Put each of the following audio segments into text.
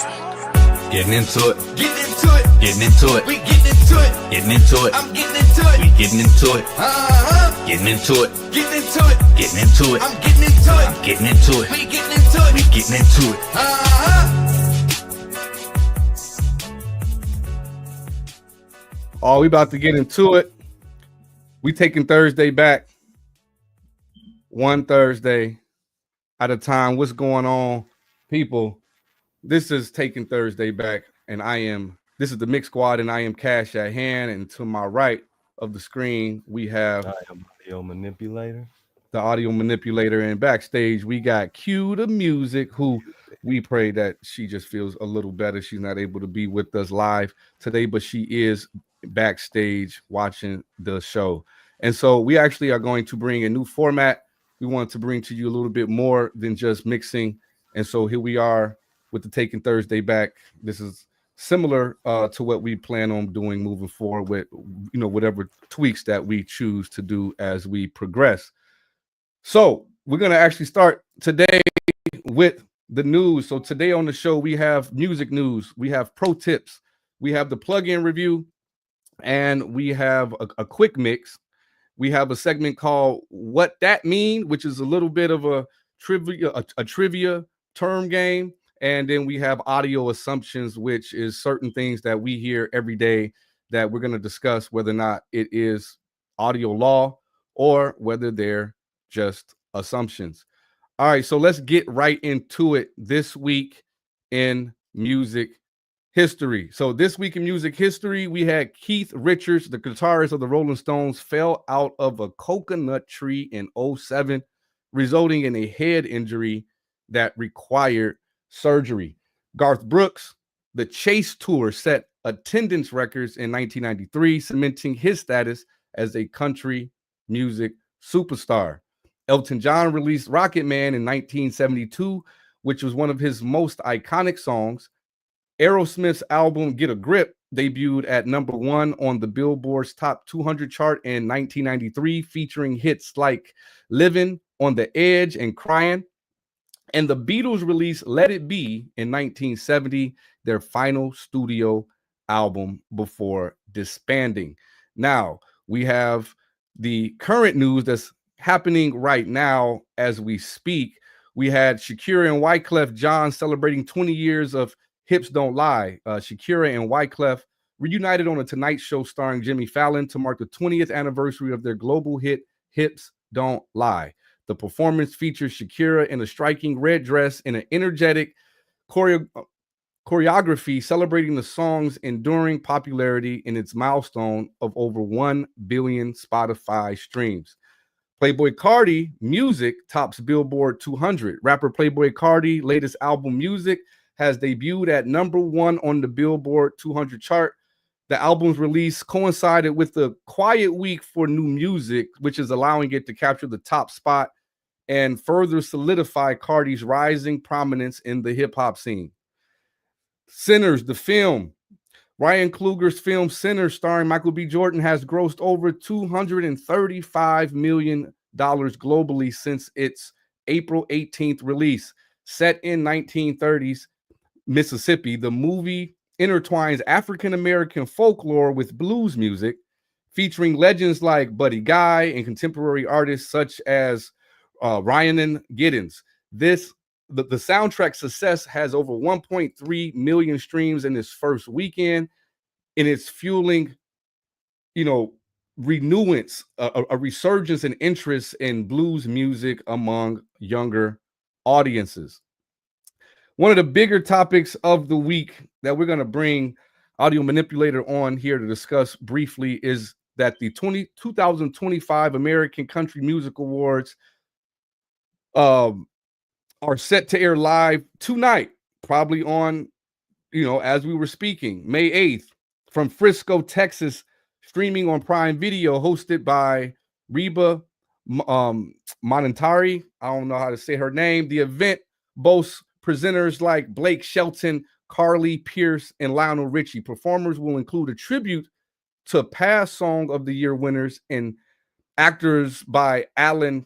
Getting into it. Getting into it. Getting into it. We getting into it. Getting into it. I'm getting into it. We getting into it. Getting into it. Getting into it. Getting into it. I'm getting into it. I'm getting into it. We getting into it. We getting into it. Oh, we about to get into it. We taking Thursday back. One Thursday at a time. What's going on, people? This is Takin Thursday Back, and this is the Mix Squad, and I am Cash at Hand. And to my right of the screen, we have I am audio manipulator. The audio manipulator, and backstage we got qthemuziq, who we pray that she just feels a little better. She's not able to be with us live today, but she is backstage watching the show. And so we actually are going to bring a new format. We want to bring to you a little bit more than just mixing. And so here we are with the Takin Thursday Back. This is similar to what we plan on doing moving forward with, whatever tweaks that we choose to do as we progress. So we're going to actually start today with the news. So today on the show, we have music news, we have pro tips, we have the plugin review, and we have a quick mix. We have a segment called What That Mean, which is a little bit of a trivia term game. And then we have audio assumptions, which is certain things that we hear every day that we're going to discuss whether or not it is audio law or whether they're just assumptions. All right, so let's get right into it. This week in music history. So this week in music history, we had Keith Richards, the guitarist of the Rolling Stones, fell out of a coconut tree in 2007, resulting in a head injury that required surgery. Garth Brooks, the Chase Tour, set attendance records in 1993, cementing his status as a country music superstar. Elton John released Rocket Man in 1972, which was one of his most iconic songs. Aerosmith's album Get a Grip debuted at #1 on the Billboard's Top 200 chart in 1993, featuring hits like Livin', On the Edge, and Crying. And the Beatles released Let It Be in 1970, their final studio album before disbanding. Now, we have the current news that's happening right now as we speak. We had Shakira and Wyclef Jean celebrating 20 years of Hips Don't Lie. Shakira and Wyclef reunited on a Tonight Show starring Jimmy Fallon to mark the 20th anniversary of their global hit Hips Don't Lie. The performance features Shakira in a striking red dress in an energetic choreography celebrating the song's enduring popularity in its milestone of over 1 billion Spotify streams. Playboi Carti Music tops Billboard 200. Rapper Playboi Carti latest album Music has debuted at #1 on the Billboard 200 chart. The album's release coincided with the quiet week for new music, which is allowing it to capture the top spot and further solidify Carti's rising prominence in the hip-hop scene. Sinners, the film. Ryan Coogler's film Sinners, starring Michael B. Jordan, has grossed over $235 million globally since its April 18th release. Set in 1930s Mississippi, the movie intertwines African-American folklore with blues music, featuring legends like Buddy Guy and contemporary artists such as Rhiannon Giddens. The soundtrack success has over 1.3 million streams in its first weekend, and it's fueling, renewance, a resurgence in interest in blues music among younger audiences. One of the bigger topics of the week that we're going to bring Audio Manipulator on here to discuss briefly is that the 2025 American Country Music Awards are set to air live tonight, probably on, as we were speaking, May 8th, from Frisco, Texas, streaming on Prime Video, hosted by Reba Monantari. I don't know how to say her name. The event boasts presenters like Blake Shelton, Carly Pierce, and Lionel Richie. Performers will include a tribute to past Song of the Year winners and acts by Alan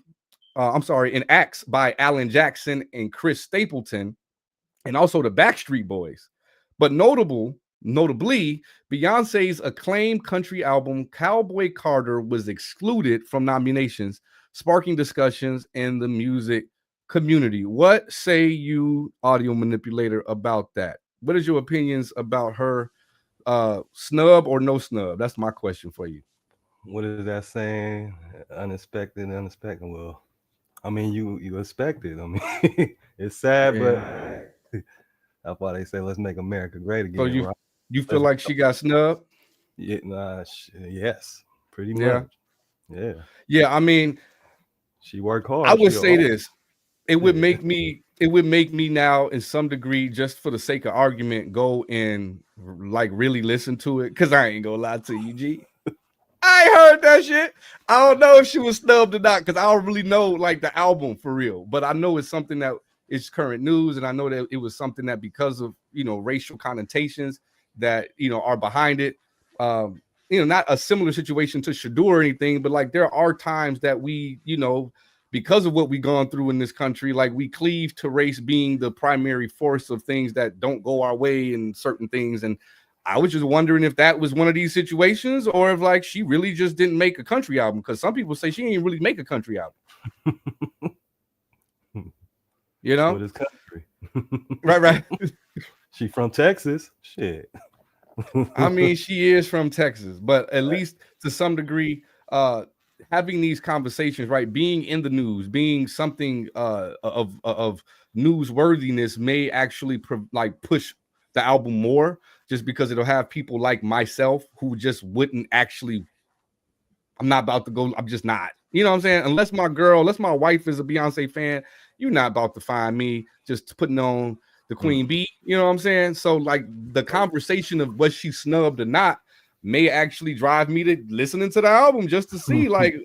Jackson and Chris Stapleton. and also the Backstreet Boys. But notably, Beyonce's acclaimed country album Cowboy Carter was excluded from nominations, sparking discussions in the music community. What say you, audio manipulator, about that? What is your opinions about her snub or no snub? That's my question for you. What is that saying? Unexpected. Well, I mean, you expect it. I mean, it's sad, but that's why they say let's make America great again. So Right? you feel like she got snubbed? Yeah, yes, pretty Yeah. much. Yeah, I mean, she worked hard. I would say this. It would make me now in some degree, just for the sake of argument, go and like really listen to it. Cause I ain't gonna lie to you, G. I heard that shit. I don't know if she was snubbed or not, because I don't really know like the album for real. But I know it's something that is current news, and I know that it was something that because of racial connotations that are behind it. Not a similar situation to Shadur or anything, but like there are times that we, because of what we've gone through in this country, like we cleave to race being the primary force of things that don't go our way and certain things. And I was just wondering if that was one of these situations, or if like she really just didn't make a country album, because some people say she ain't really make a country album. What is country? Right. She from Texas. Shit. I mean, she is from Texas, but at least to some degree, having these conversations, right, being in the news, being something of newsworthiness may actually push the album more, just because it'll have people like myself who just wouldn't actually. I'm not about to go. I'm just not. You know what I'm saying? Unless my wife is a Beyonce fan, you're not about to find me just putting on the Queen Bee. You know what I'm saying? So like the conversation of was she snubbed or not may actually drive me to listening to the album just to see, like,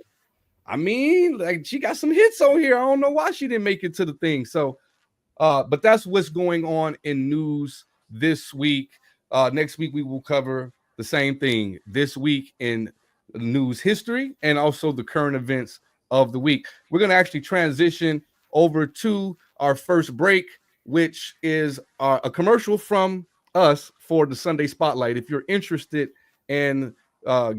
I mean, like she got some hits over here. I don't know why she didn't make it to the thing. So, but that's what's going on in news this week. Next week we will cover the same thing this week in news history and also the current events of the week. We're going to actually transition over to our first break, which is a commercial from us for the Sunday Spotlight. If you're interested in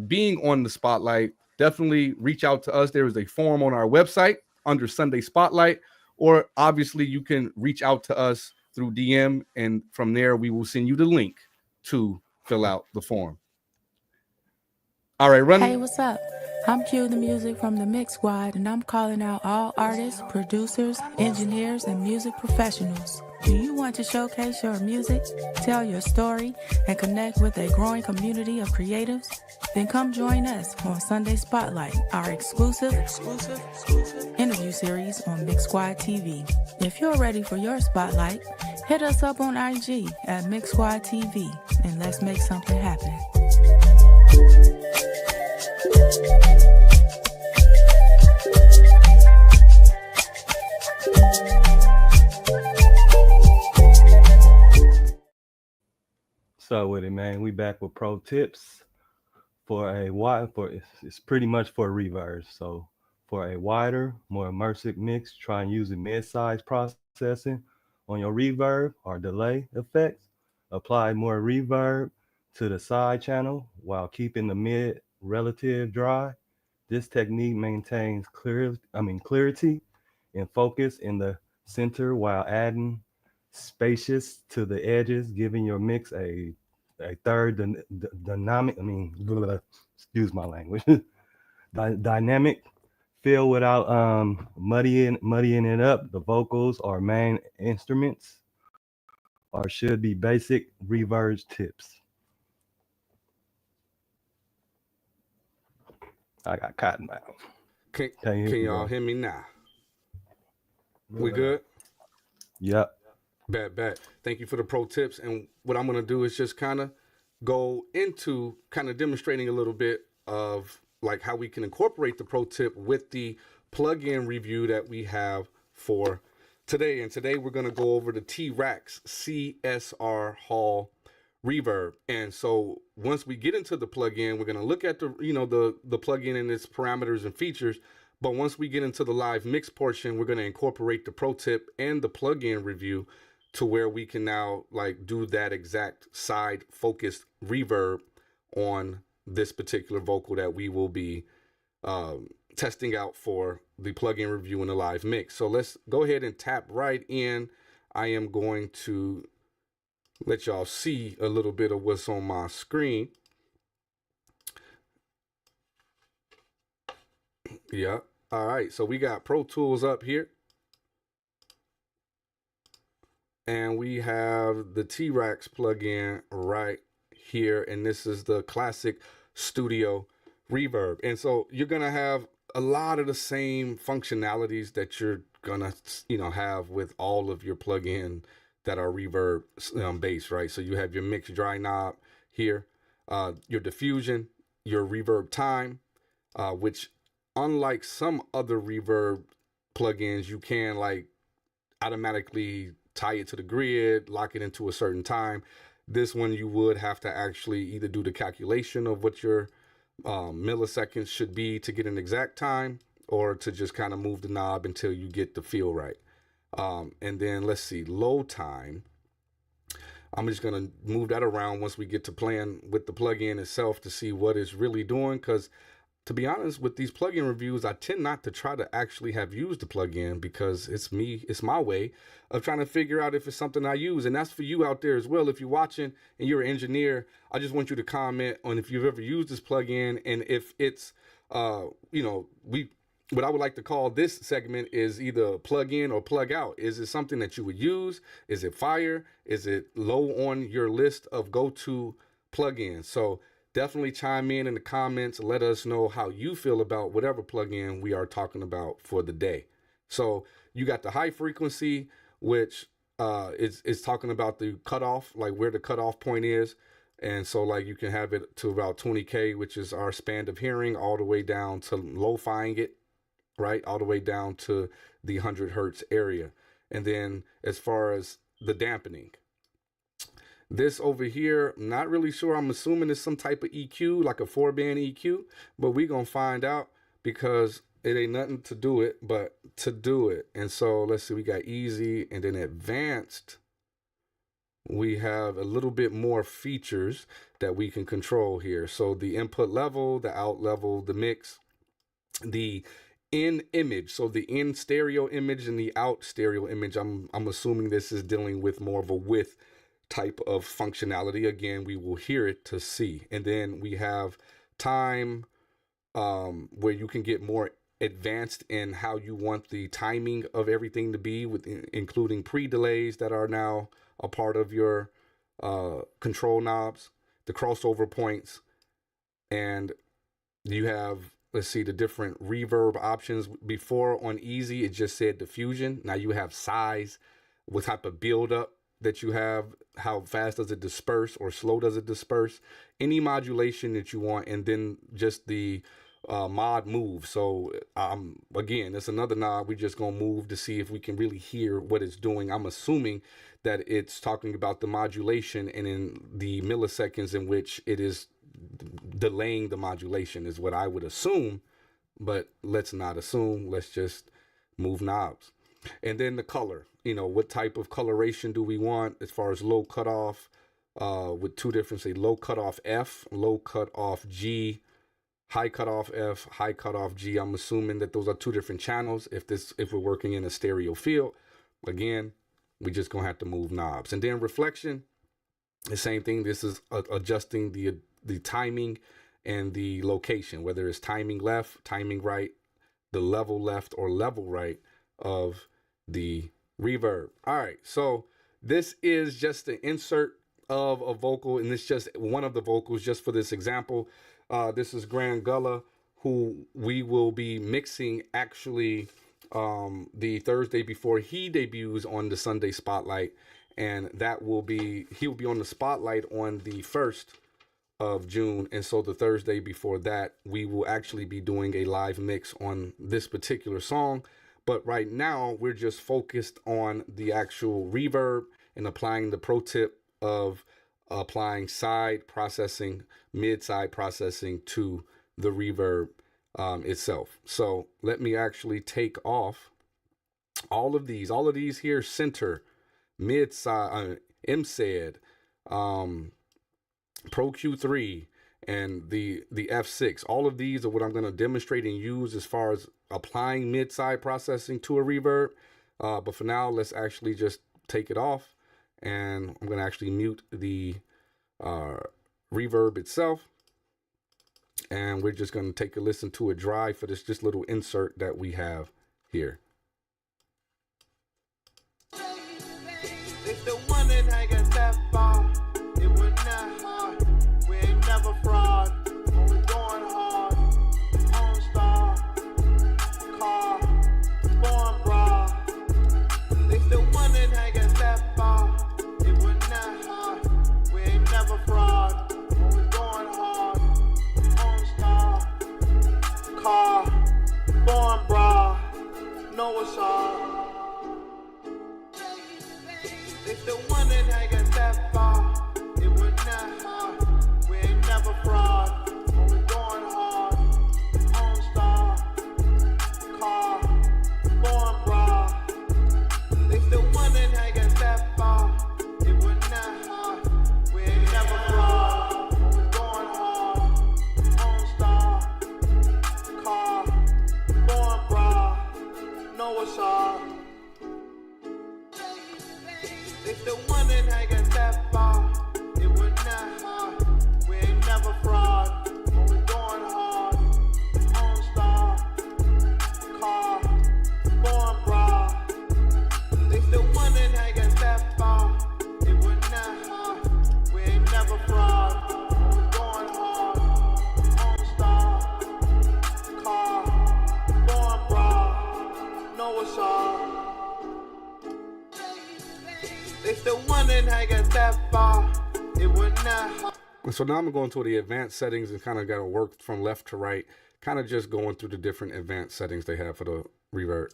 being on the Spotlight, definitely reach out to us. There is a form on our website under Sunday Spotlight, or obviously you can reach out to us through DM, and from there we will send you the link to fill out the form. All right, run. Hey, what's up? I'm Q the Music from the Mix Squad, and I'm calling out all artists, producers, engineers, and music professionals. Do you want to showcase your music, tell your story, and connect with a growing community of creatives? Then come join us on Sunday Spotlight, our exclusive interview series on Mixsquadtv. If you're ready for your spotlight, hit us up on IG at Mixsquadtv, and let's make something happen. So with it, man, we back with pro tips for it's pretty much for reverb. So for a wider, more immersive mix, try and use a mid-size processing on your reverb or delay effects. Apply more reverb to the side channel while keeping the mid relative dry. This technique maintains clarity and focus in the center while adding spacious to the edges, giving your mix a third dynamic. Excuse my language. Dynamic feel without muddying it up. The vocals or main instruments or should be basic reverb tips. I got cotton mouth. Can y'all hear me now? We good? Yep. Bet. Thank you for the pro tips. And what I'm going to do is just kind of go into kind of demonstrating a little bit of like how we can incorporate the pro tip with the plugin review that we have for today. And today we're going to go over the T-Rax CSR Hall reverb. And so once we get into the plugin, we're going to look at the plugin and its parameters and features. But once we get into the live mix portion, we're going to incorporate the pro tip and the plugin review to where we can now like do that exact side focused reverb on this particular vocal that we will be testing out for the plugin review and the live mix. So let's go ahead and tap right in. I am going to let y'all see a little bit of what's on my screen. Yeah. All right. So we got Pro Tools up here. And we have the T-Rax plugin right here. And this is the classic studio reverb. And so you're going to have a lot of the same functionalities that you're going to, have with all of your plugin that are reverb based, right? So you have your mix dry knob here, your diffusion, your reverb time, which unlike some other reverb plugins, you can like automatically tie it to the grid, lock it into a certain time. This one you would have to actually either do the calculation of what your milliseconds should be to get an exact time, or to just kind of move the knob until you get the feel right. And then let's see, low time. I'm just going to move that around once we get to playing with the plugin itself to see what it's really doing. Because to be honest, with these plugin reviews, I tend not to try to actually have used the plugin, because it's my way of trying to figure out if it's something I use. And that's for you out there as well. If you're watching and you're an engineer, I just want you to comment on if you've ever used this plugin, and if it's, what I would like to call this segment is either plug in or plug out. Is it something that you would use? Is it fire? Is it low on your list of go-to plugins? So definitely chime in the comments. Let us know how you feel about whatever plugin we are talking about for the day. So you got the high frequency, which is talking about the cutoff, like where the cutoff point is. And so like you can have it to about 20K, which is our span of hearing, all the way down to lo-fiing it, right? All the way down to the 100 hertz area. And then as far as the dampening, this over here, I'm not really sure. I'm assuming it's some type of EQ, like a 4-band EQ, but we're going to find out, because it ain't nothing to do it, but to do it. And so let's see, we got easy, and then advanced. We have a little bit more features that we can control here. So the input level, the out level, the mix, the in image, so the in stereo image and the out stereo image. I'm assuming this is dealing with more of a width type of functionality. Again, we will hear it to see. And then we have time, where you can get more advanced in how you want the timing of everything to be, with including pre-delays that are now a part of your control knobs, the crossover points, and you have, let's see, the different reverb options. Before on easy, it just said diffusion. Now you have size, what type of build-up that you have, how fast does it disperse or slow does it disperse, any modulation that you want, and then just the mod move. So again, it's another knob we're just gonna move to see if we can really hear what it's doing. I'm assuming that it's talking about the modulation, and in the milliseconds in which it is delaying the modulation is what I would assume, but let's not assume. Let's just move knobs. And then the color, what type of coloration do we want as far as low cutoff, with two different, say low cutoff F, low cutoff G, high cutoff F, high cutoff G. I'm assuming that those are two different channels. If we're working in a stereo field, again, we just gonna have to move knobs. And then reflection, the same thing. This is adjusting the timing and the location, whether it's timing left, timing right, the level left or level right of the reverb. All right, so this is just the insert of a vocal, and it's just one of the vocals just for this example. This is Grand Gullah, who we will be mixing actually the Thursday before he debuts on the Sunday Spotlight, and he'll be on the Spotlight on the 1st of June, and so the Thursday before that we will actually be doing a live mix on this particular song. But right now we're just focused on the actual reverb and applying the pro tip of applying side processing, mid-side processing to the reverb itself. So let me actually take off all of these here: center, mid side, MSED, Pro Q3, and the F6. All of these are what I'm going to demonstrate and use as far as applying mid-side processing to a reverb. But for now, let's actually just take it off, and I'm going to actually mute the reverb itself, and we're just going to take a listen to it dry for this just little insert that we have here. It's the one that ain't got that far. It was not hard. We ain't never fraud. When we going hard. On star. Car. Born bra. It's the one that ain't got that far. It was not hard. We ain't never fraud. When we going hard. On star. Car. Born bra. Know what's up. It's the one that ain't got that far. It was not hard. We ain't never fraud. When we going hard. On star. Car. Born bra. It's the one that ain't got that far. It was not hard. We ain't never fraud. When we going hard. On star. Car. Born bra. Know what's up. It's the one that ain't got that far. It was not hard. We ain't never fraud. When we going hard. On star. Car. Born bra. It's the one that ain't got that far. It was not hard. We ain't never fraud. When we going hard. On star. Car. Born bra. Know what's up. It's the one that ain't got that far. It was not hard. So now I'm going to the advanced settings and kind of got to work from left to right, kind of just going through the different advanced settings they have for the reverb.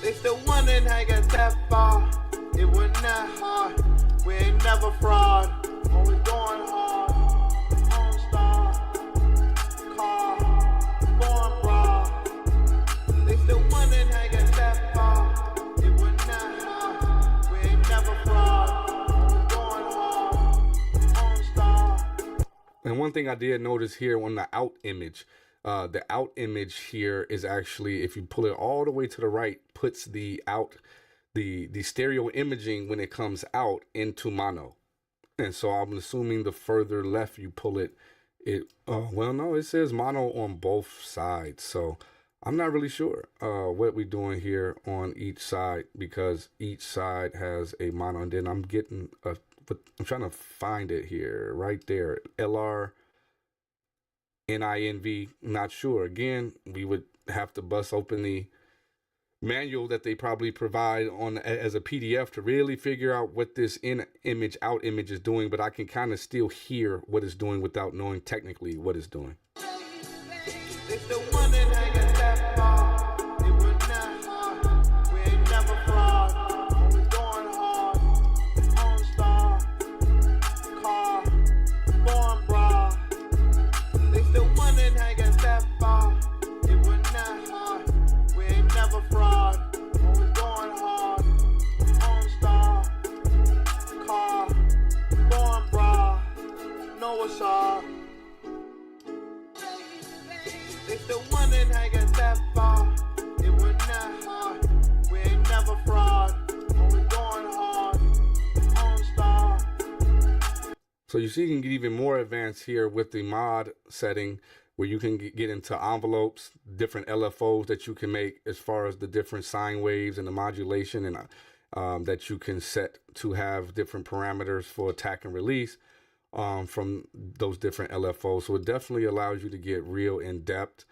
It's the one that ain't got that far. It was not hard. We ain't never fraud. When we going hard. On star. Car. Born bra. It's the one that ain't got that far. It was not hard. We ain't never fraud. When we going hard. On star. And one thing I did notice here on the out image, the out image here is actually, if you pull it all the way to the right, puts the out, the stereo imaging when it comes out into mono. And so I'm assuming the further left you pull it, well, no, it says mono on both sides. So I'm not really sure what we're doing here on each side, because each side has a mono. And then I'm getting I'm trying to find it here, right there, LR NINV, not sure. Again, we would have to bust open the manual that they probably provide on as a PDF to really figure out what this in image out image is doing, but I can kind of still hear what it's doing without knowing technically what it's doing. It's the one that ain't got that far. It was not hard. We ain't never fraud. When we going hard. On star. Car. Born bra. It's the one that ain't got that far. It was not hard. We ain't never fraud. When we going hard. On star. Car. Born bra. Know what's up. It's the one that ain't got that far. It was not hard. We ain't never fraud. When we going hard. On star. So you see, you can get even more advanced here with the mod setting, where you can get into envelopes, different LFOs that you can make as far as the different sine waves and the modulation, and that you can set to have different parameters for attack and release from those different LFOs. So it definitely allows you to get real in depth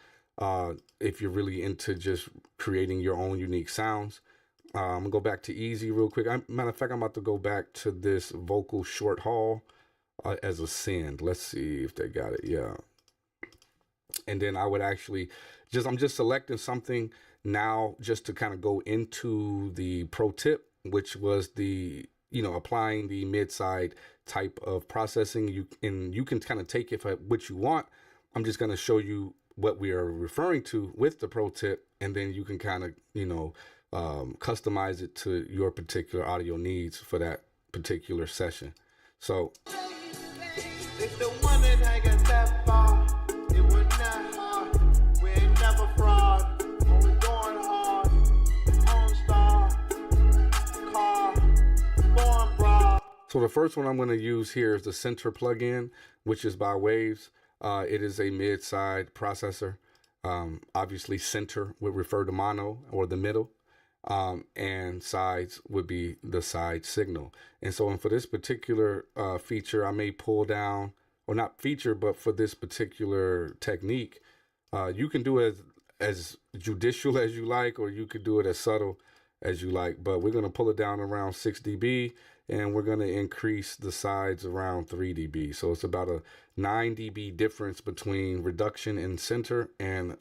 if you're really into just creating your own unique sounds. I'm gonna go back to easy real quick. Matter of fact, I'm about to go back to this vocal short haul as a send. Let's see if they got it. Yeah. And then I would actually I'm just selecting something now just to kind of go into the pro tip, which was the, applying the mid-side type of processing. You can kind of take it for what you want. I'm just going to show you what we are referring to with the pro tip, and then you can kind of, customize it to your particular audio needs for that particular session. So If the one that ain't got that far, it would not hard. We ain't never fraud. Only going hard. On star. Car. Born broad. So the first one I'm going to use here is the center plugin, which is by Waves. It is a mid-side processor. Obviously, center would refer to mono or the middle, and sides would be the side signal. And so for this particular feature, I may pull down, or not feature, but for this particular technique, you can do it as judicial as you like, or you could do it as subtle as you like. But we're going to pull it down around 6 dB, and we're going to increase the sides around 3 dB. So it's about a 9 dB difference between reduction in center and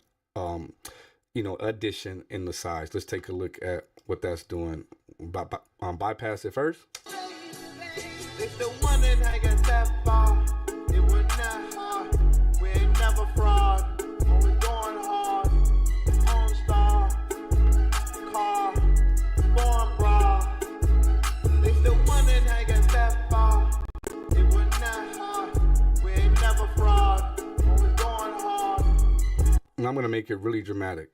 addition in the sides. Let's take a look at what that's doing. Bypass it first. If the one that ain't got that far, it would not hard. We ain't never fraud. Only going hard. On star. Car. Born broad. If the one that ain't got that far, it would not hard. We ain't never fraud. Only going hard. And I'm going to make it really dramatic.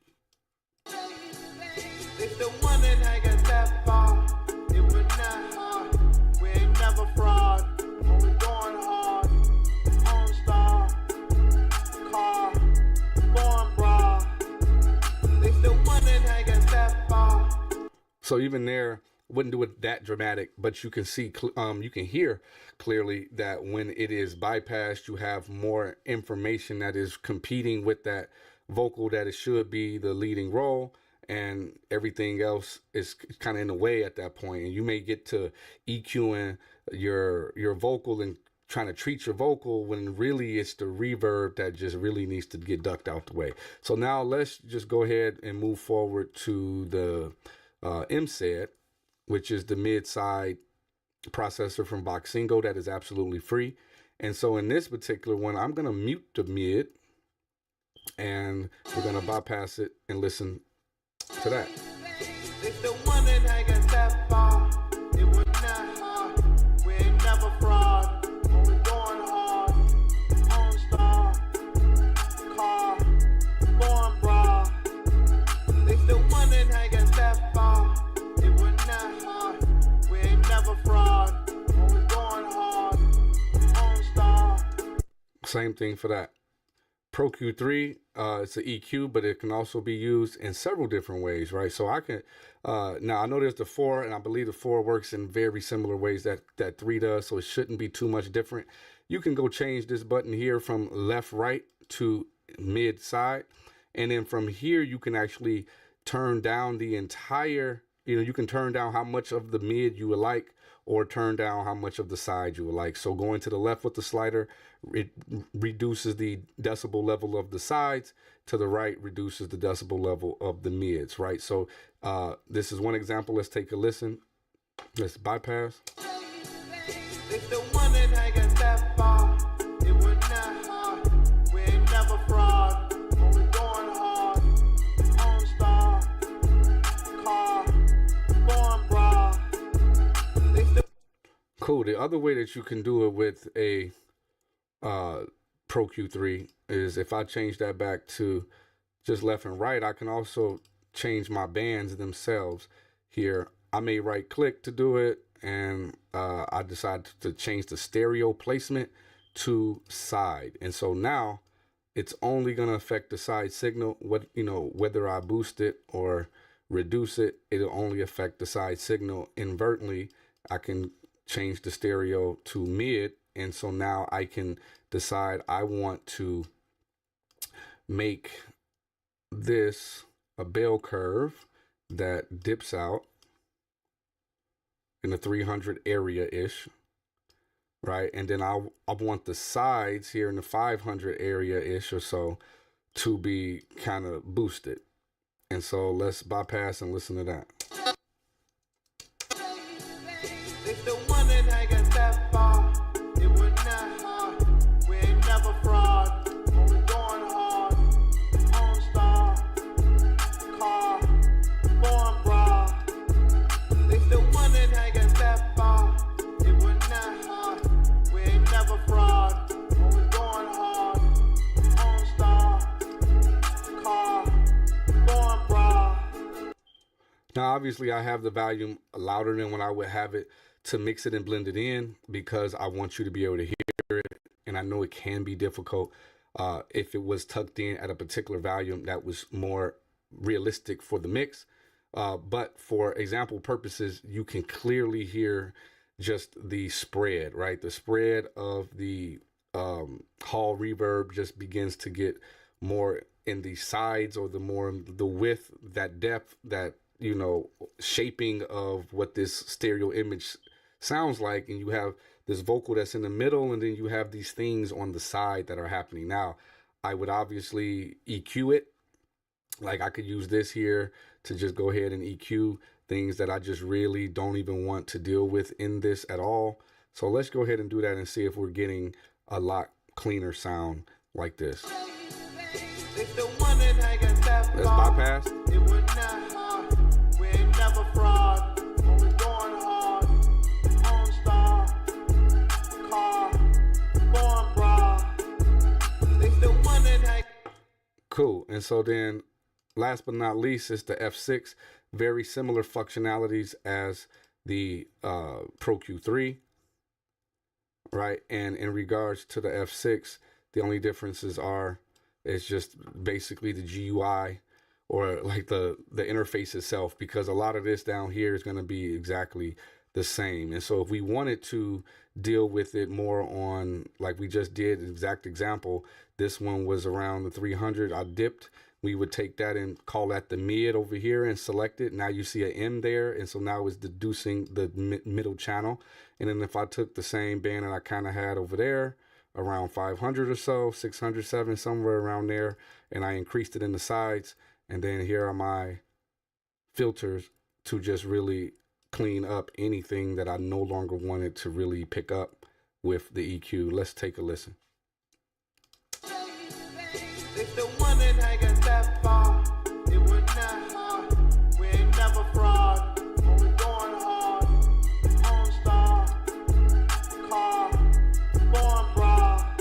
If the one that ain't got that far, it would not hard. We ain't never fraud. Only going hard. On star. Car. Born broad. If the one that ain't got that far. So even there, wouldn't do it that dramatic, but you can see, you can hear clearly that when it is bypassed, you have more information that is competing with that vocal that it should be the leading role, and everything else is kind of in the way at that point. And you may get to EQing your vocal and trying to treat your vocal when really it's the reverb that just really needs to get ducked out the way. So now let's just go ahead and move forward to the MSED, which is the mid-side processor from Voxingo that is absolutely free. And so in this particular one, I'm going to mute the mid, and we're going to bypass it and listen to that. If the one that ain't got that far, it would not hard. We ain't never fraud. Only going hard. On star. Car. Born broad. If the one that ain't got that far, it would not hard. We ain't never fraud. Only going hard. On star. Same thing for that. Pro Q3, it's an EQ, but it can also be used in several different ways, right? So I can, now I know there's the 4, and I believe the 4 works in very similar ways that 3 does, so it shouldn't be too much different. You can go change this button here from left, right to mid, side. And then from here, you can actually turn down the entire, you can turn down how much of the mid you would like, or turn down how much of the side you would like. So going to the left with the slider, it reduces the decibel level of the sides. To the right, reduces the decibel level of the mids, right? So this is one example. Let's take a listen. Let's bypass. If the one that ain't got that far, it would not hard. We ain't never fraud. Only going hard. On star. Car. Born broad. Cool. The other way that you can do it with a Pro Q3 is if I change that back to just left and right, I can also change my bands themselves here. I may right click to do it, and I decide to change the stereo placement to side. And so now it's only going to affect the side signal. Whether I boost it or reduce it, it'll only affect the side signal. Inadvertently, I can change the stereo to mid, and so now I can decide I want to make this a bell curve that dips out in the 300 area-ish, right? And then I want the sides here in the 500 area-ish or so to be kind of boosted. And so let's bypass and listen to that. If the one that ain't got that far, it would not hard. We ain't never fraud. Only going hard. On star. Car. Born broad. obviously I have the volume louder than when I would have it to mix it and blend it in, because I want you to be able to hear it. And I know it can be difficult if it was tucked in at a particular volume that was more realistic for the mix. But for example purposes, you can clearly hear just the spread, right? The spread of the hall reverb just begins to get more in the sides, or the width, that depth, that, you know, shaping of what this stereo image sounds like. And you have this vocal that's in the middle, and then you have these things on the side that are happening. Now, I would obviously EQ it. Like I could use this here to just go ahead and EQ things that I just really don't even want to deal with in this at all. So let's go ahead and do that and see if we're getting a lot cleaner sound like this. If the one that I got that Let's far, bypass. it was not hard. We ain't never fraud. When we going hard, on star, car, born bra. If the one that I Cool. And so then last but not least is the F6. Very similar functionalities as the Pro Q3, right? And in regards to the F6, the only differences are, it's just basically the GUI, or like the interface itself, because a lot of this down here is going to be exactly the same. And so if we wanted to deal with it more on, like we just did, exact example, this one was around the 300, I dipped, we would take that and call that the mid over here and select it. Now you see an M there, and so now it's deducing the middle channel. And then if I took the same band that I kind of had over there, around 500 or so, 600, 7, somewhere around there, and I increased it in the sides, and then here are my filters to just really clean up anything that I no longer wanted to really pick up with the EQ. Let's take a listen. if the one that I got that far, it was not hard. We ain't never fraud. When we going hard, on star, car, born bra.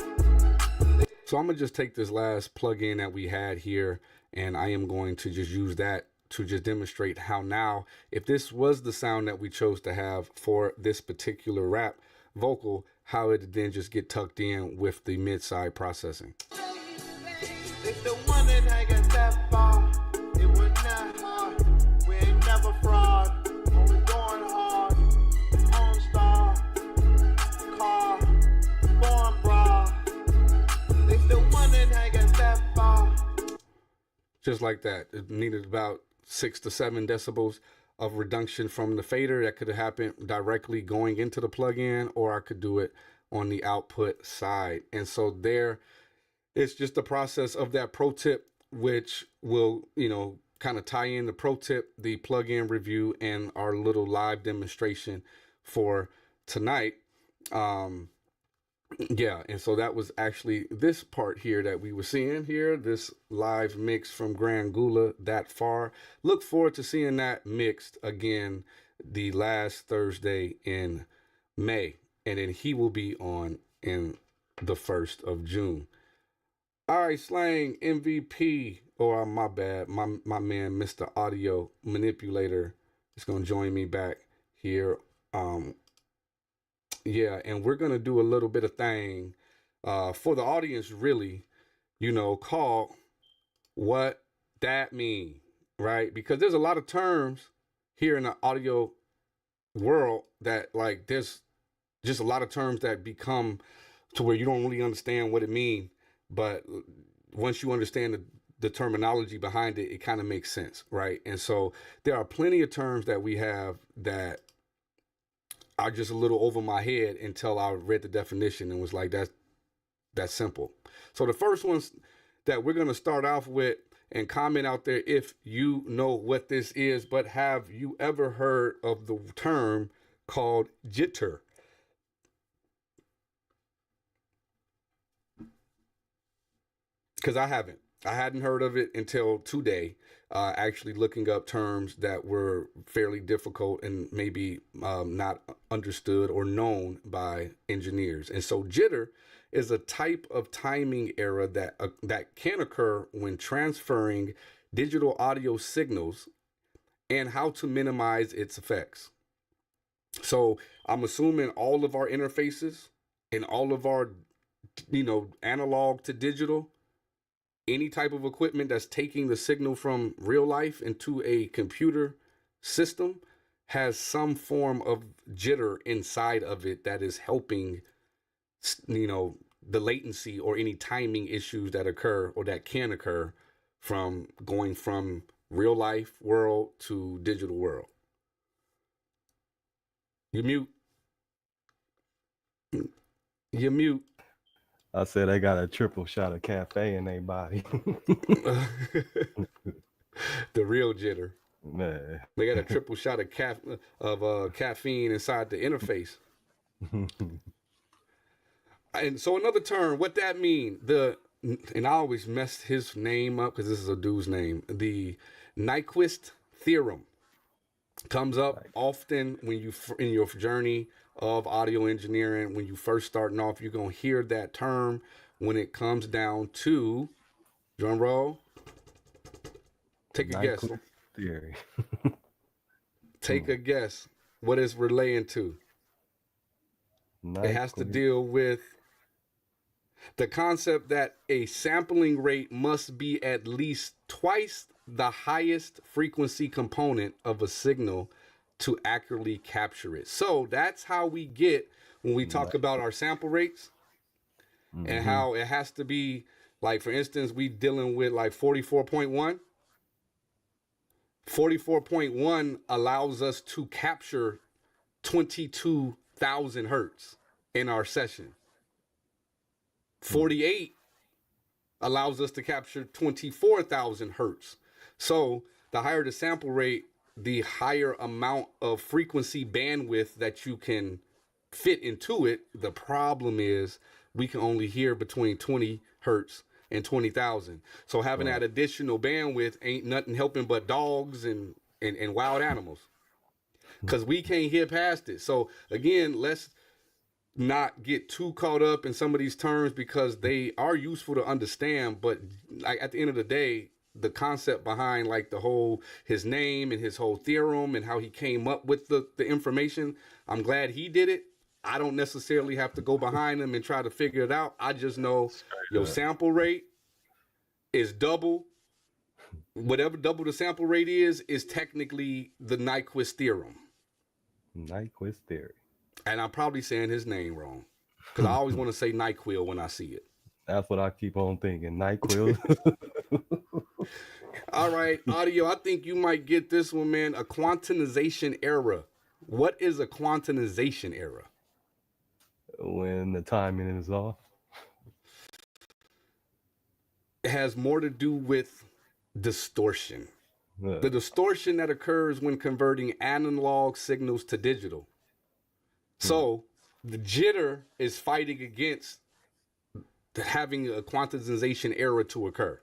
So I'm gonna just take this last plugin that we had here, and I am going to just use that to just demonstrate how now, if this was the sound that we chose to have for this particular rap vocal, how it then just get tucked in with the mid-side processing. If the one that I got that far, it was not hard. We ain't never fraud. When we going hard, on star, car, born bra. If the one that I got that far. Just like that. It needed about 6 to 7 decibels of reduction from the fader. That could have happened directly going into the plugin, or I could do it on the output side. And so there, it's just the process of that pro tip, which will, you know, kind of tie in the pro tip, the plugin review, and our little live demonstration for tonight. Yeah, and so that was actually this part here that we were seeing here, this live mix from Grand Gula, That Far. Look forward to seeing that mixed again the last Thursday in May, and then he will be on in the 1st of June. All right, Slang MVP, or my bad, my man, Mr. Audio Manipulator is going to join me back here. Yeah, and we're going to do a little bit of thing for the audience, really, you know, called What That Mean, right? Because there's a lot of terms here in the audio world that, like, there's just a lot of terms that become to where you don't really understand what it means. But once you understand the terminology behind it, it kind of makes sense, right? And so there are plenty of terms that we have that are just a little over my head until I read the definition and was like, that's simple. So the first ones that we're going to start off with, and comment out there if you know what this is, but have you ever heard of the term called jitter? Because I hadn't heard of it until today, actually looking up terms that were fairly difficult and maybe not understood or known by engineers. And so jitter is a type of timing error that can occur when transferring digital audio signals and how to minimize its effects. So I'm assuming all of our interfaces and all of our, analog to digital, any type of equipment that's taking the signal from real life into a computer system has some form of jitter inside of it that is helping, the latency or any timing issues that occur or that can occur from going from real life world to digital world. You mute. You mute. I said they got a triple shot of cafe in their body. The real jitter. Man. They got a triple shot of caffeine inside the interface. And so another term, what that mean? And I always mess his name up because this is a dude's name. The Nyquist theorem comes up often when you in your journey of audio engineering. When you first starting off, you're gonna hear that term when it comes down to drum roll. Take a guess. Theory. Take a guess. What it's relating to? It has to deal with the concept that a sampling rate must be at least twice the highest frequency component of a signal to accurately capture it. So that's how we get when we talk about our sample rates and how it has to be, like, for instance, we dealing with like 44.1. 44.1 allows us to capture 22,000 hertz in our session. 48 allows us to capture 24,000 hertz. So the higher the sample rate, the higher amount of frequency bandwidth that you can fit into it. The problem is we can only hear between 20 hertz and 20,000. So having that additional bandwidth ain't nothing helping but dogs and wild animals, because we can't hear past it. So again, let's not get too caught up in some of these terms because they are useful to understand. But like at the end of the day, the concept behind like the whole his name and his whole theorem and how he came up with the information, I'm glad he did it. I don't necessarily have to go behind him and try to figure it out. I just know your sample rate is double. Whatever double the sample rate is technically the Nyquist theorem. Nyquist theory. And I'm probably saying his name wrong because I always want to say NyQuil when I see it. That's what I keep on thinking. NyQuil. All right, audio. I think you might get this one, man. A quantization error. What is a quantization error? When the timing is off. It has more to do with distortion. The distortion that occurs when converting analog signals to digital. So the jitter is fighting against having a quantization error to occur.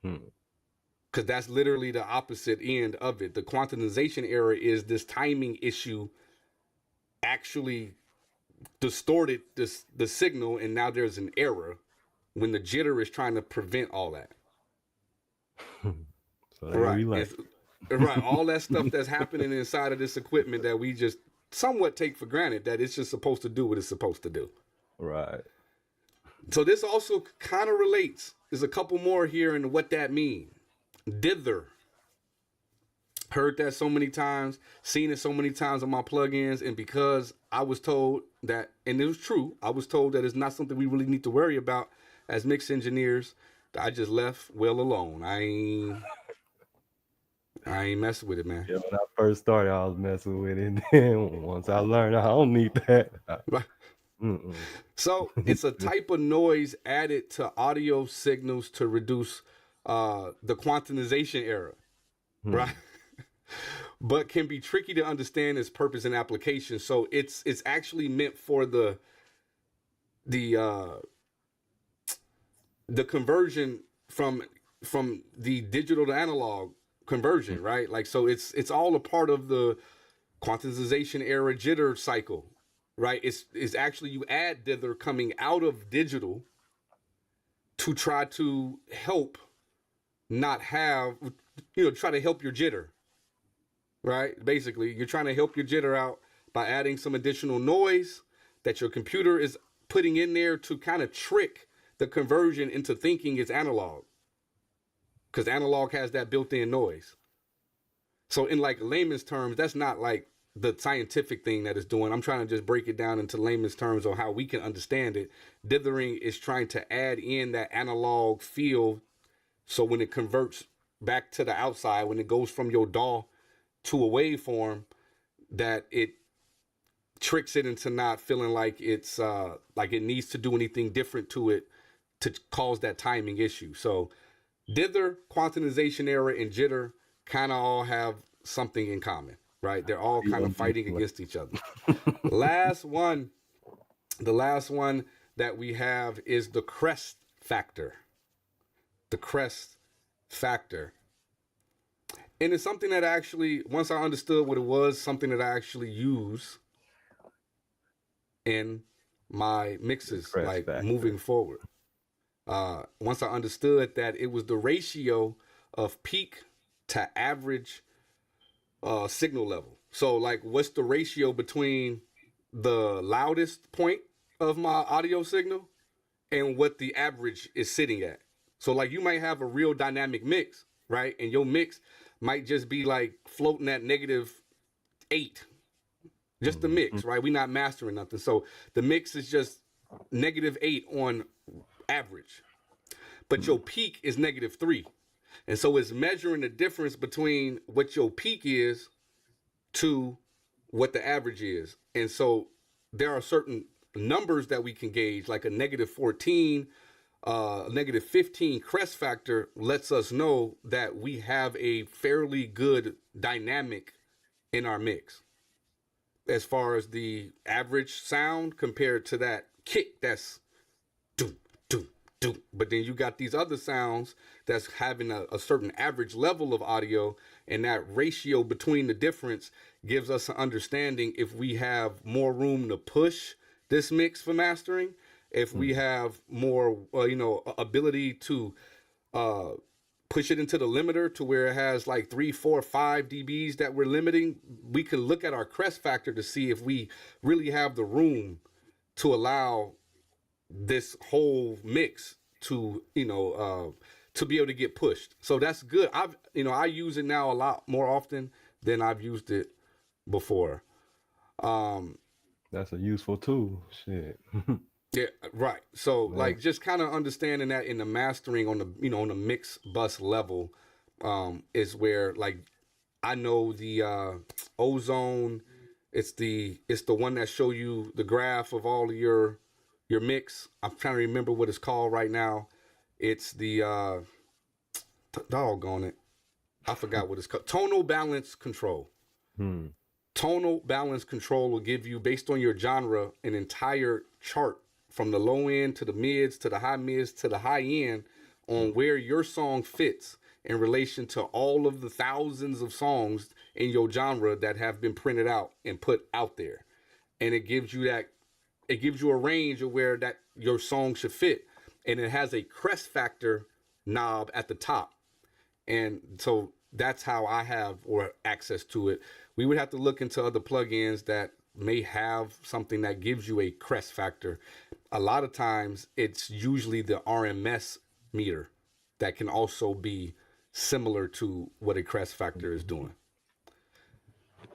Because that's literally the opposite end of it. The quantization error is this timing issue actually distorted the signal, and now there's an error when the jitter is trying to prevent all that. So right. Right. All that stuff that's happening inside of this equipment that we just somewhat take for granted, that it's just supposed to do what it's supposed to do. Right. So this also kind of relates. There's a couple more here and what that means. Dither. Heard that so many times, seen it so many times on my plugins, and because I was told that, and it was true, I was told that it's not something we really need to worry about as mix engineers, I just left well alone. I ain't messing with it, man. Yeah, when I first started, I was messing with it. And then once I learned I don't need that. So it's a type of noise added to audio signals to reduce the quantization error, right? But can be tricky to understand its purpose and application. So it's actually meant for the conversion from the digital to analog conversion, right? Like, so it's all a part of the quantization error jitter cycle, right? It's actually you add dither coming out of digital to try to help not have, try to help your jitter. right? Basically, you're trying to help your jitter out by adding some additional noise that your computer is putting in there to kind of trick the conversion into thinking it's analog, because analog has that built-in noise. So in like layman's terms, that's not like the scientific thing that it's doing. I'm trying to just break it down into layman's terms on how we can understand it. Dithering is trying to add in that analog feel, so when it converts back to the outside, when it goes from your DAW to a waveform, that it tricks it into not feeling like it's like it needs to do anything different to it to cause that timing issue. So dither, quantization error, and jitter kind of all have something in common, right? They're all kind of fighting against each other. The last one that we have is the crest factor. The crest factor. And it's something that actually, once I understood what it was, something that I actually use in my mixes, like factor. Moving forward. Once I understood that it was the ratio of peak to average signal level. So like, what's the ratio between the loudest point of my audio signal and what the average is sitting at? So like, you might have a real dynamic mix, right? And your mix might just be like floating at -8, just the mix, right? We're not mastering nothing. So the mix is just -8 on average, but your peak is -3. And so it's measuring the difference between what your peak is to what the average is. And so there are certain numbers that we can gauge, like a -14, -15 crest factor lets us know that we have a fairly good dynamic in our mix as far as the average sound compared to that kick that's doom, doom, doom. But then you got these other sounds that's having a certain average level of audio, and that ratio between the difference gives us an understanding if we have more room to push this mix for mastering, if we have more, ability to push it into the limiter to where it has like 3, 4, 5 dBs that we're limiting. We can look at our crest factor to see if we really have the room to allow this whole mix to, to be able to get pushed. So that's good. I use it now a lot more often than I've used it before. That's a useful tool. Shit. Yeah, right. So like, just kind of understanding that in the mastering on the, on the mix bus level, is where, like, I know the Ozone, it's the one that show you the graph of all of your mix. I'm trying to remember what it's called right now. It's the doggone it, I forgot what it's called. Tonal balance control. Tonal balance control will give you, based on your genre, an entire chart from the low end to the mids to the high mids to the high end on where your song fits in relation to all of the thousands of songs in your genre that have been printed out and put out there. And it gives you a range of where that your song should fit. And it has a crest factor knob at the top. And so that's how I have or access to it. We would have to look into other plugins that may have something that gives you a crest factor. A lot of times it's usually the RMS meter that can also be similar to what a crest factor is doing.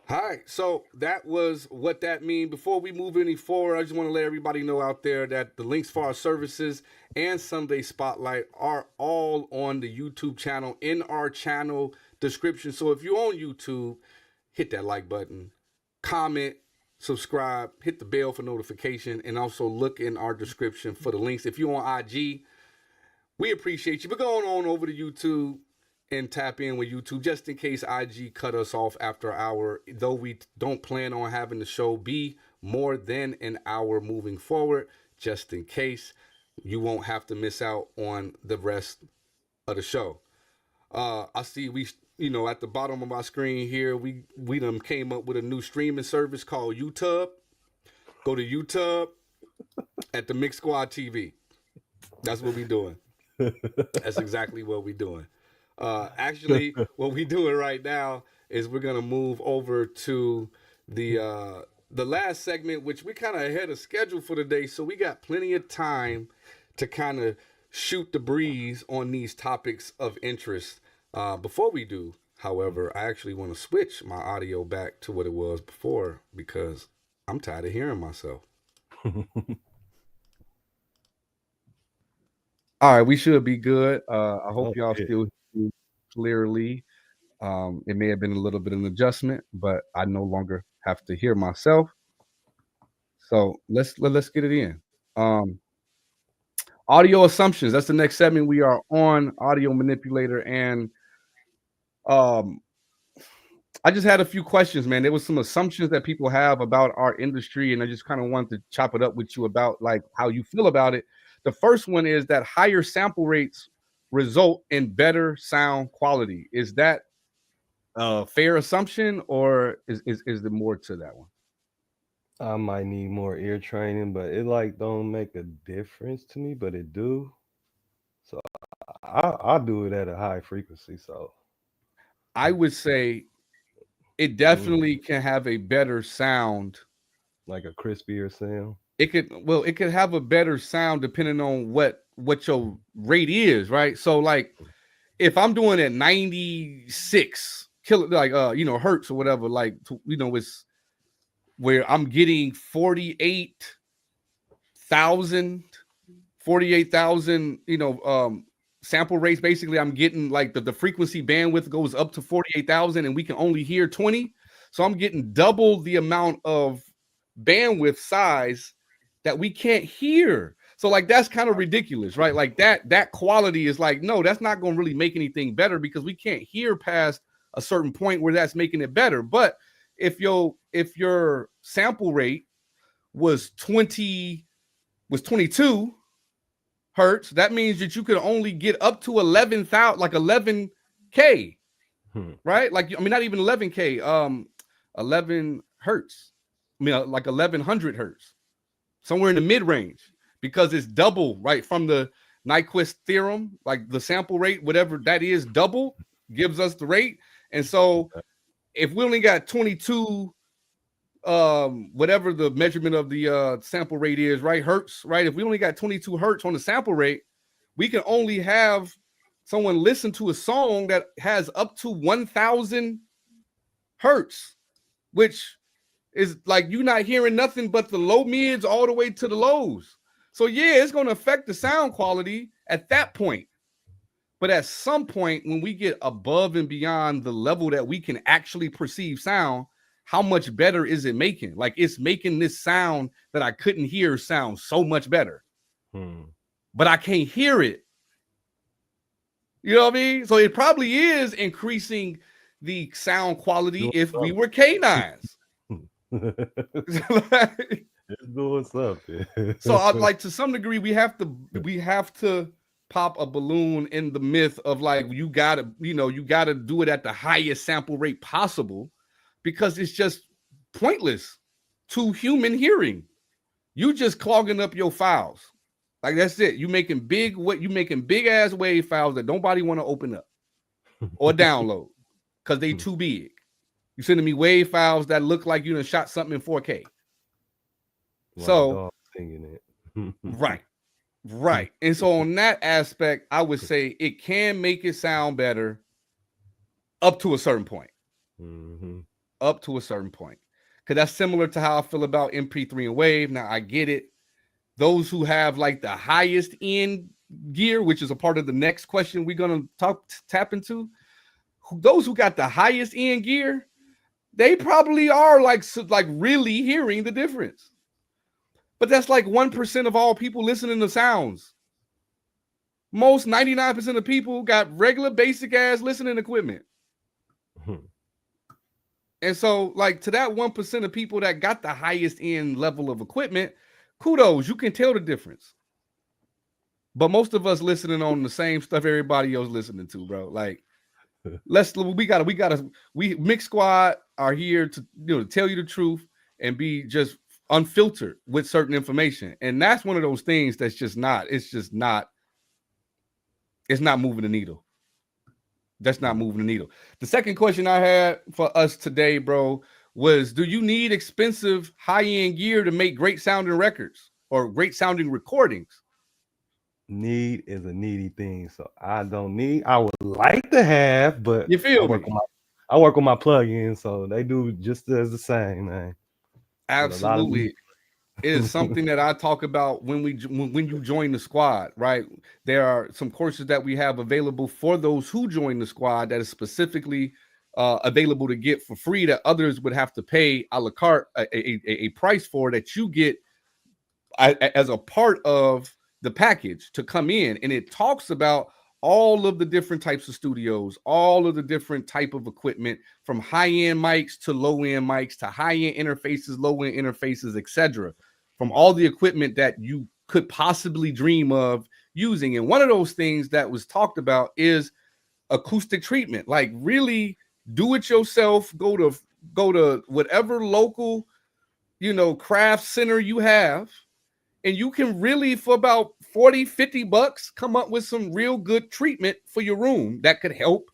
All right, so that was what that means. Before we move any forward, I just want to let everybody know out there that the links for our services and Sunday Spotlight are all on the YouTube channel, in our channel description. So if you're on YouTube, hit that like button, comment, subscribe, hit the bell for notification, and also look in our description for the links. If you're on IG, we appreciate you. But going on over to YouTube and tap in with YouTube, just in case IG cut us off after an hour, though we don't plan on having the show be more than an hour moving forward, just in case you won't have to miss out on the rest of the show. I see we, at the bottom of my screen here, we done came up with a new streaming service called YouTube. Go to YouTube at the Mixsquadtv. That's what we doing. That's exactly what we doing. Actually, what we doing right now is we're gonna move over to the last segment, which we kind of ahead of schedule for today, so we got plenty of time to kind of shoot the breeze on these topics of interest. Before we do, however, I actually want to switch my audio back to what it was before because I'm tired of hearing myself. All right, we should be good. I hope y'all still hear clearly. It may have been a little bit of an adjustment, but I no longer have to hear myself. So let's get it in. Audio assumptions. That's the next segment. We are on Audio Manipulator, and I just had a few questions, man. There was some assumptions that people have about our industry, and I just kind of wanted to chop it up with you about like how you feel about it. The first one is that higher sample rates result in better sound quality. Is that a fair assumption, or is there more to that one? I might need more ear training, but it like don't make a difference to me, but it do. So I do it at a high frequency. So I would say it definitely can have a better sound, like a crispier sound. It could have a better sound depending on what your rate is, right? So like if I'm doing at 96 hertz or whatever, like it's where I'm getting 48,000 sample rates. Basically, I'm getting like the frequency bandwidth goes up to 48,000 and we can only hear 20. So I'm getting double the amount of bandwidth size that we can't hear. So like that's kind of ridiculous, right? Like that quality is like, no, that's not going to really make anything better because we can't hear past a certain point where that's making it better. But if your sample rate was 22 hertz, that means that you could only get up to 11,000, like 11K, right? Like, I mean, not even 11K, 11 hertz. I mean, like 1100 hertz, somewhere in the mid range, because it's double, right? From the Nyquist theorem, like the sample rate, whatever that is, double gives us the rate. And so if we only got 22, whatever the measurement of the sample rate is, right? Hertz, right? If we only got 22 hertz on the sample rate, we can only have someone listen to a song that has up to 1,000 hertz, which is like you're not hearing nothing but the low mids all the way to the lows. So yeah, it's going to affect the sound quality at that point. But at some point, when we get above and beyond the level that we can actually perceive sound, how much better is it making? Like it's making this sound that I couldn't hear sound so much better, but I can't hear it. You know what I mean? So it probably is increasing the sound quality if we were canines. It's doing something. So I'd like, to some degree, we have to pop a balloon in the myth of like you gotta do it at the highest sample rate possible, because it's just pointless to human hearing. You just clogging up your files. Like that's it. You making big ass wave files that nobody want to open up or download because they too big. You sending me wave files that look like you done shot something in 4K. So right. And so on that aspect, I would say it can make it sound better up to a certain point. Up to a certain point. Because that's similar to how I feel about MP3 and Wave. Now, I get it. Those who have like the highest end gear, which is a part of the next question we're going to tap into, those who got the highest end gear, they probably are like really hearing the difference. But that's like 1% of all people listening to sounds. Most 99% of people got regular basic ass listening equipment. And so like to that 1% of people that got the highest end level of equipment, kudos, you can tell the difference. But most of us listening on the same stuff everybody else listening to, bro. Like we Mix Squad are here to tell you the truth and be just unfiltered with certain information. And that's one of those things that's just not moving the needle. That's not moving the needle. The second question I had for us today, bro, was do you need expensive high-end gear to make great sounding records or great sounding recordings? Need is a needy thing, so I don't need. I would like to have, but You feel me? I work on my plugins, so they do just as the same, man. Absolutely. It is something that I talk about when you join the squad, right? There are some courses that we have available for those who join the squad that is specifically available to get for free that others would have to pay a la carte a price for, that you get as a part of the package to come in. And it talks about all of the different types of studios, all of the different type of equipment, from high-end mics to low-end mics to high-end interfaces, low-end interfaces, etc., from all the equipment that you could possibly dream of using. And one of those things that was talked about is acoustic treatment. Like, really do it yourself. Go to whatever local, craft center you have, and you can really, for about $40-50, come up with some real good treatment for your room that could help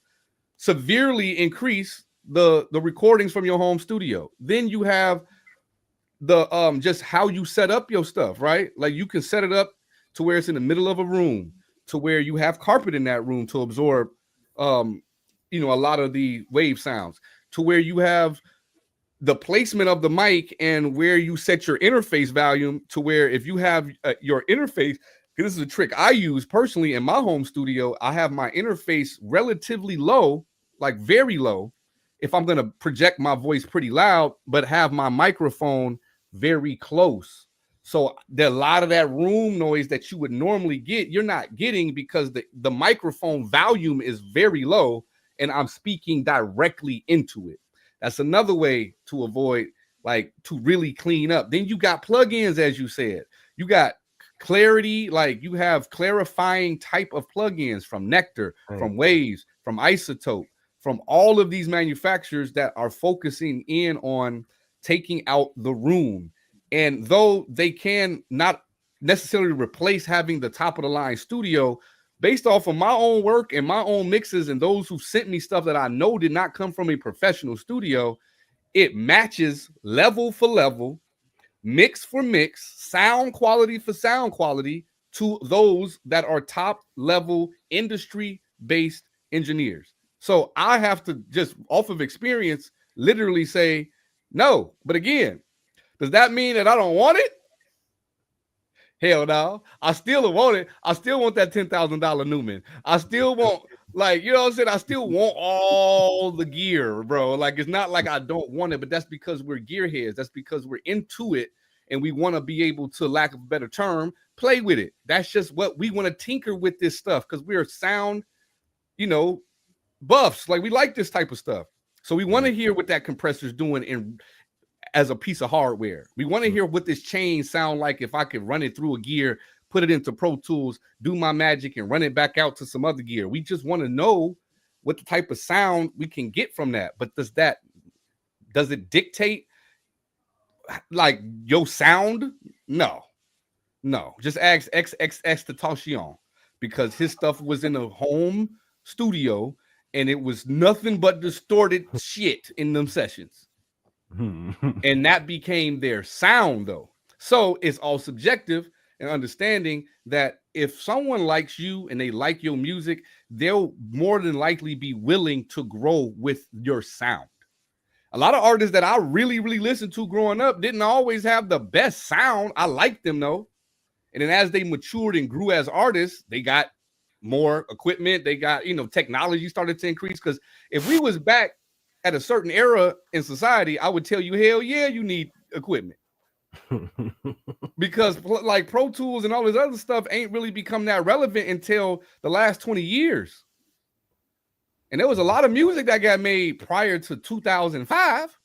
severely increase the recordings from your home studio. Then you have the just how you set up your stuff, right? Like, you can set it up to where it's in the middle of a room, to where you have carpet in that room to absorb a lot of the wave sounds, to where you have the placement of the mic and where you set your interface volume, to where if you have your interface, this is a trick I use personally in my home studio. I have my interface relatively low, like very low, if I'm going to project my voice pretty loud, but have my microphone very close. So a lot of that room noise that you would normally get, you're not getting, because the microphone volume is very low and I'm speaking directly into it. That's another way to avoid, like, to really clean up. Then you got plugins, as you said. You got clarity, like you have clarifying type of plugins from Nectar, from Waves, from Isotope, from all of these manufacturers that are focusing in on taking out the room. And though they can not necessarily replace having the top of the line studio, based off of my own work and my own mixes and those who sent me stuff that I know did not come from a professional studio, it matches level for level, mix for mix, sound quality for sound quality to those that are top level industry based engineers. So I have to just off of experience literally say no. But again, does that mean that I don't want it? Hell no. I still want it. I still want that $10,000 Newman. I still want, like, you know what I'm saying? I still want all the gear, bro. Like, it's not like I don't want it, but that's because we're gearheads. That's because we're into it and we want to be able to, lack of a better term, play with it. That's just what we want to tinker with this stuff, because we're sound, buffs. Like, we like this type of stuff. So we want to hear what that compressor's doing as a piece of hardware. We want to hear what this chain sound like if I could run it through a gear, put it into Pro Tools, do my magic, and run it back out to some other gear. We just want to know what the type of sound we can get from that. But does it dictate, like, your sound? No. Just ask XXX because his stuff was in a home studio and it was nothing but distorted shit in them sessions. And that became their sound, though. So it's all subjective, and understanding that if someone likes you and they like your music, they'll more than likely be willing to grow with your sound. A lot of artists that I really, really listened to growing up didn't always have the best sound. I liked them, though. And then as they matured and grew as artists, they got more equipment. They got, technology started to increase. Because if we was back at a certain era in society, I would tell you, hell yeah, you need equipment. Because like Pro Tools and all this other stuff ain't really become that relevant until the last 20 years. And there was a lot of music that got made prior to 2005.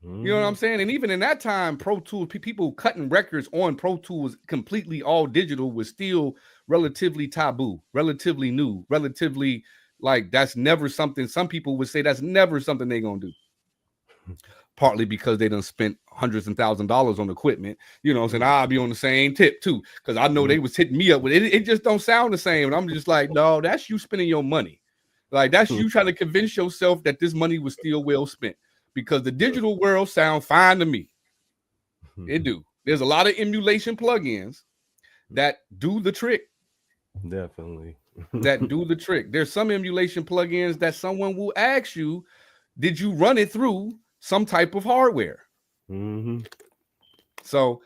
You know what I'm saying? And even in that time, Pro Tools, people cutting records on Pro Tools completely all digital was still relatively taboo, relatively new, relatively, like, that's never something. Some people would say that's never something they're gonna do. Partly because they done spent hundreds and $1,000s on equipment. You know what I'm saying? I'll be on the same tip too, because I know they was hitting me up with it. It just don't sound the same. And I'm just like, no, that's you spending your money. Like that's you trying to convince yourself that this money was still well spent, because the digital world sound fine to me. It do. There's a lot of emulation plugins that do the trick. Definitely. That do the trick. There's some emulation plugins that someone will ask you, did you run it through some type of hardware? So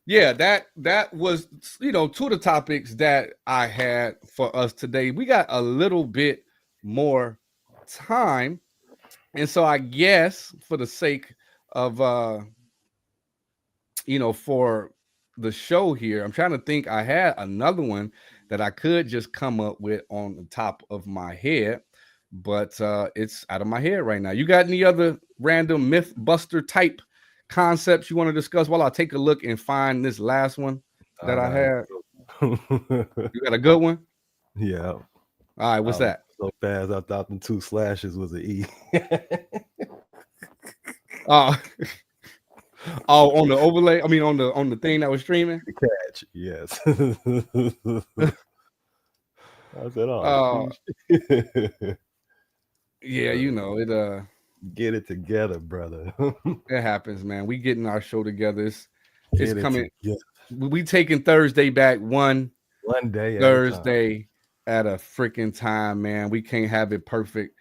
yeah, that was, you know, two of the topics that I had for us today. We got a little bit more time, and so I guess for the sake of you know, for the show here, I'm trying to think. I had another one that I could just come up with on the top of my head, but it's out of my head right now. You got any other random myth buster type concepts you want to discuss while I take a look and find this last one that I had? You got a good one? Yeah. All right, what's that? So fast, I thought the 2 slashes was an E. Oh, on the overlay. I mean, on the thing that was streaming. The catch, yes. I said, "Oh, yeah, you know it. Get it together, brother." It happens, man. We getting our show together. It's coming. Together. We taking Thursday back one day Thursday at a freaking time, man. We can't have it perfect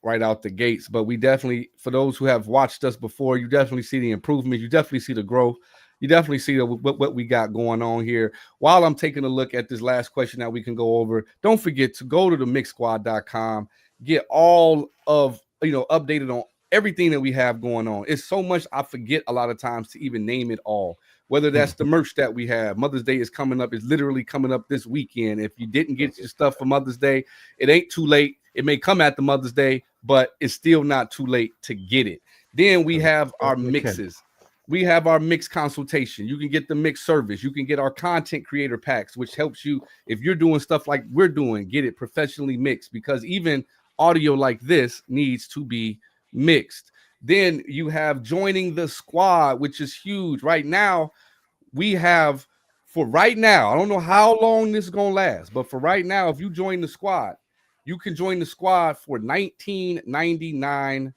right out the gates, but we definitely, for those who have watched us before, you definitely see the improvement. You definitely see the growth. You definitely see what we got going on here. While I'm taking a look at this last question that we can go over, don't forget to go to the mixsquad.com, get all of, you know, updated on everything that we have going on. It's so much I forget a lot of times to even name it all. Whether that's the merch that we have. Mother's Day is coming up. It's literally coming up this weekend. If you didn't get your stuff for Mother's Day, it ain't too late. It may come at the Mother's Day, but it's still not too late to get it. Then we have our mixes. We have our mix consultation. You can get the mix service. You can get our content creator packs, which helps you if you're doing stuff like we're doing, get it professionally mixed, because even audio like this needs to be mixed. Then you have joining the squad, which is huge. Right now, we have, for right now, I don't know how long this is going to last, but for right now, if you join the squad, you can join the squad for $19.99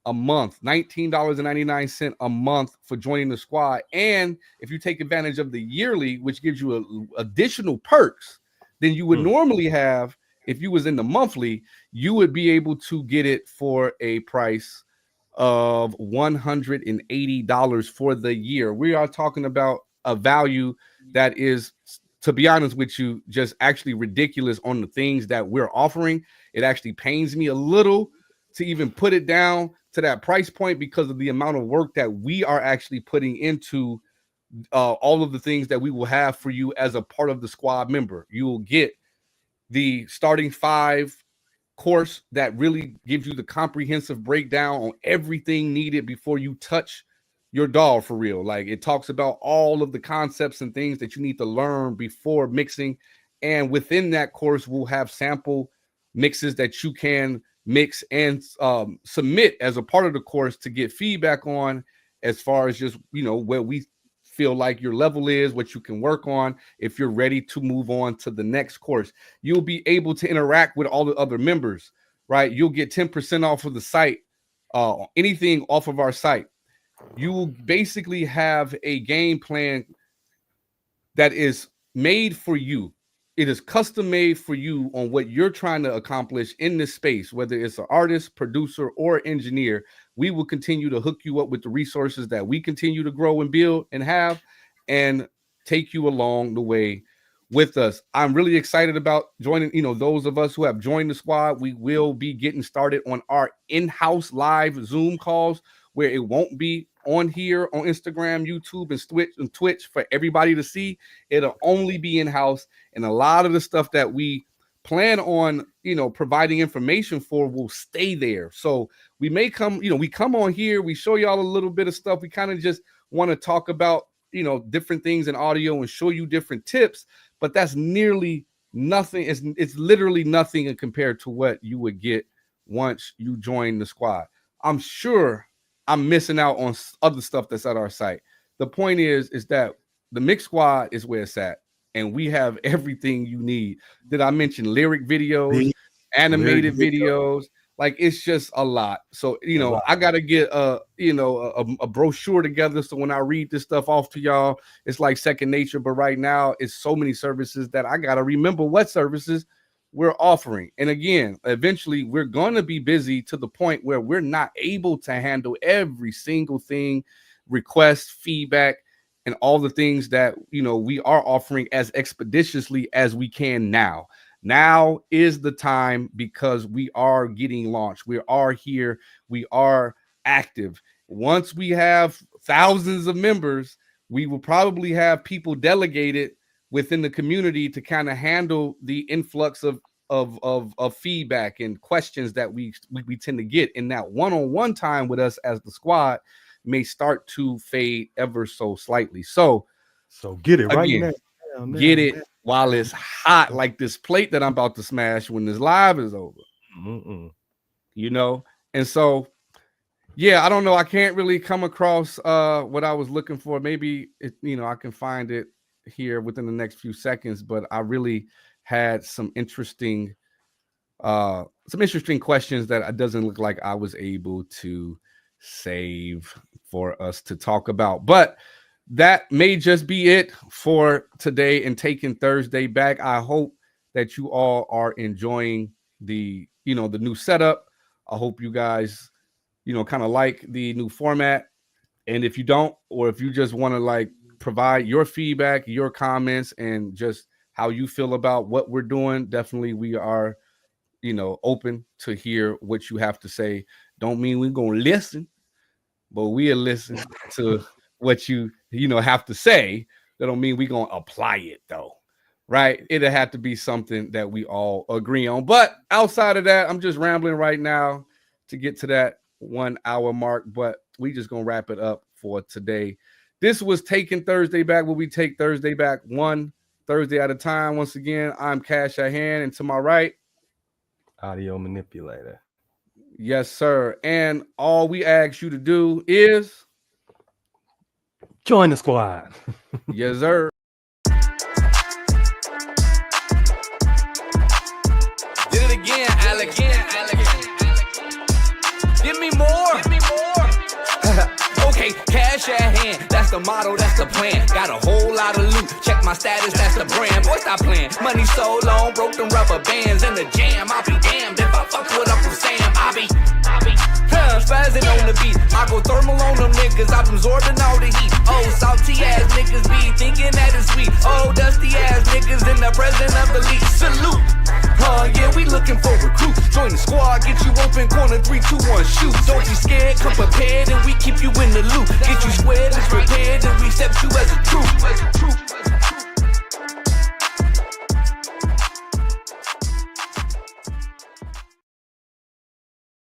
a month, $19.99 a month for joining the squad. And if you take advantage of the yearly, which gives you additional perks than you would normally have if you was in the monthly, you would be able to get it for a price of $180 for the year. We are talking about a value that is, to be honest with you, just actually ridiculous on the things that we're offering. It actually pains me a little to even put it down to that price point because of the amount of work that we are actually putting into all of the things that we will have for you as a part of the squad member. You will get the starting 5 course that really gives you the comprehensive breakdown on everything needed before you touch your doll for real. Like, it talks about all of the concepts and things that you need to learn before mixing. And within that course, we'll have sample mixes that you can mix and submit as a part of the course to get feedback on, as far as just, you know, where we feel like your level is, what you can work on if you're ready to move on to the next course. You'll be able to interact with all the other members, right? You'll get 10% off of the site, anything off of our site. You will basically have a game plan that is made for you. It is custom made for you on what you're trying to accomplish in this space, whether it's an artist, producer, or engineer. We will continue to hook you up with the resources that we continue to grow and build and have, and take you along the way with us. I'm really excited about joining, you know, those of us who have joined the squad. We will be getting started on our in-house live Zoom calls, where it won't be on here on Instagram, YouTube, and Twitch for everybody to see. It'll only be in-house, and a lot of the stuff that we plan on, you know, providing information for will stay there. So we may come, you know, we come on here, we show y'all a little bit of stuff. We kind of just want to talk about, you know, different things in audio and show you different tips, but that's nearly nothing. It's literally nothing compared to what you would get once you join the squad. I'm sure I'm missing out on other stuff that's at our site. The point is that the Mix Squad is where it's at, and we have everything you need. Did I mention lyric videos animated videos. Like, it's just a lot. So, I got to get a brochure together. So when I read this stuff off to y'all, it's like second nature. But right now, it's so many services that I got to remember what services we're offering. And again, eventually we're going to be busy to the point where we're not able to handle every single thing, requests, feedback, and all the things that, we are offering as expeditiously as we can now. Now is the time, because we are getting launched. We are here. We are active. Once we have thousands of members, we will probably have people delegated within the community to kind of handle the influx of feedback and questions that we tend to get. And that one-on-one time with us as the squad may start to fade ever so slightly. So get it right again, now. Get it while it's hot, like this plate that I'm about to smash when this live is over. And so, yeah, I don't know. I can't really come across what I was looking for. Maybe I can find it here within the next few seconds. But I really had some interesting questions that it doesn't look like I was able to save for us to talk about. But that may just be it for today and Takin Thursday Back. I hope that you all are enjoying the new setup. I hope you guys, kind of like the new format. And if you don't, or if you just want to provide your feedback, your comments, and just how you feel about what we're doing, definitely we are, open to hear what you have to say. Don't mean we're going to listen, but we'll listen to what you have to say. That don't mean we're going to apply it, though. Right? It'll have to be something that we all agree on. But outside of that, I'm just rambling right now to get to that 1 hour mark. But we just going to wrap it up for today. This was Takin Thursday Back, where we take Thursday back one Thursday at a time. Once again, I'm cashathand, and to my right, audio manipulator. Yes, sir. And all we ask you to do is join the squad. Yes, sir. Did it again, Alex. Give me more. Okay, cash at hand. That's the motto, that's the plan. Got a whole lot of loot. Check my status, that's the brand. Boy, stop playing. Money so long, broke them rubber bands in the jam. I'll be damned if I fuck with Uncle Sam. I be spazzing on the beat. I go thermal on them niggas. I'm absorbing all the heat. Oh, salty ass niggas be thinking that it's sweet. Oh, dusty ass niggas in the presence of the league. Salute. Yeah, we looking for recruits. Join the squad, get you open, corner 3, 2, 1, shoot. Don't be scared, come prepared, and we keep you in the loop. Get you squared, it's repaired, and we step you